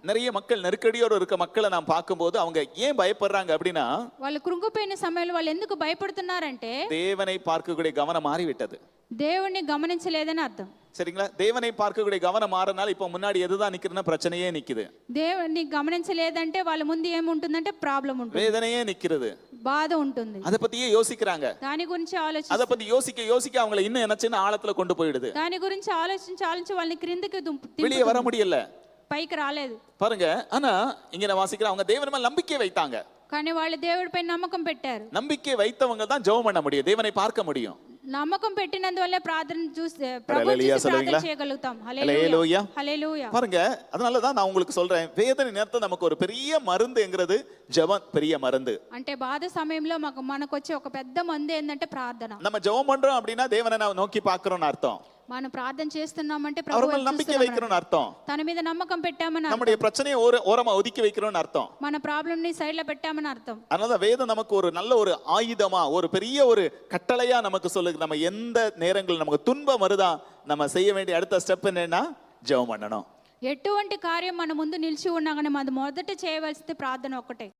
நிறைய மக்கள் நெருக்கடியோடு இருக்க மக்களை நாம் பார்க்கும்போது அவங்க ஏன் பயப்படுறாங்க அப்படின்னா, వాళ్ళు కృంగిపోయిన సమయంలో వాళ్ళు ఎందుకు భయపడుతున్నారంటే தேவனை பார்க்கக்கூடிய கவனம் மாறிவிட்டது. దేవుణ్ణి గమనించలేదని అర్థం. சரிங்களா? தேவனை பார்க்கக்கூடிய கவனம் மாறனால இப்ப முன்னாடி எதுதான் நிக்குதுன்னா பிரச்சனையே நிக்குது. దేవుణ్ణి గమనించలేదంటే వాళ్ళ ముందు ఏముంటుందంటే ప్రాబ్లం ఉంటుంది, வேதனையே நிக்கிறது, బాధ ఉంటుంది. அத பத்தியே யோசிக்கிறாங்க. దాని గురించి அத பத்தி யோசிக்க அவங்களை இன்னும் என்னச்சுன்னா ஆழத்துல கொண்டு போயிடுது. దాని గురించి ఆలోచించి వాళ్ళని క్రిందికి வெளியே வர முடியல, పైకి రాలేదు பாருங்க. ஆனா இங்க நான் வாசிக்கிறேன், அவங்க தேவன் மேல நம்பிக்கை வைத்தாங்க. కానీ వాళ్ళు దేవుడిపై నమ్మకం పెట్టారు. நம்பிக்கை வைத்தவங்க தான் ஜெபம் பண்ண முடியும், தேவனை பார்க்க முடியும். నమ్మకం పెట్టినందువల్ల ప్రార్థన ప్రార్థన చేయగలుగుతాం. హల్లెలూయా, హల్లెలూయా. பாருங்க, அதனால தான் நான் உங்களுக்கு சொல்றேன், வேதனை நேரத்துல நமக்கு ஒரு பெரிய மருந்துங்கிறது ஜெபம். பெரிய மருந்து అంటే బాధ సమయంలో మనకు వచ్చే ఒక పెద్ద మందు ఏంటంటే ప్రార్థన. நம்ம ஜெபம் பண்றோம் அப்படின்னா தேவனை நான் நோக்கி பார்க்கறோம்னு அர்த்தம். మనం ప్రార్థన చేస్తున్నామంటే அவர் மேல நம்பிக்கை வைக்கிறோம்னு அர்த்தம். తన మీద నమ్మకం పెట్టామని అర్థం. நம்முடைய பிரச்சனையை ஓரமா ஒதுக்கி வைக்கிறோம்னு அர்த்தம். మన ప్రాబ్లం ని సైడ్ లో పెట్టామని అర్థం. அதனால வேதம் நமக்கு ஒரு நல்ல ஒரு ஆயுதமா, ஒரு பெரிய ஒரு கட்டளையா நமக்கு சொல்லுது. நம்ம எந்த நேரங்கள் நமக்கு துன்பம் வருதா, நம்ம செய்ய வேண்டிய அடுத்த ஸ்டெப் என்னன்னா ஜெபம் பண்ணணும். ఎటువంటి కార్యం మన ముందు నిలిచి ఉన్నా కానీ మనం మొదట చేయవలసింది ప్రార్థన ఒక్కటే.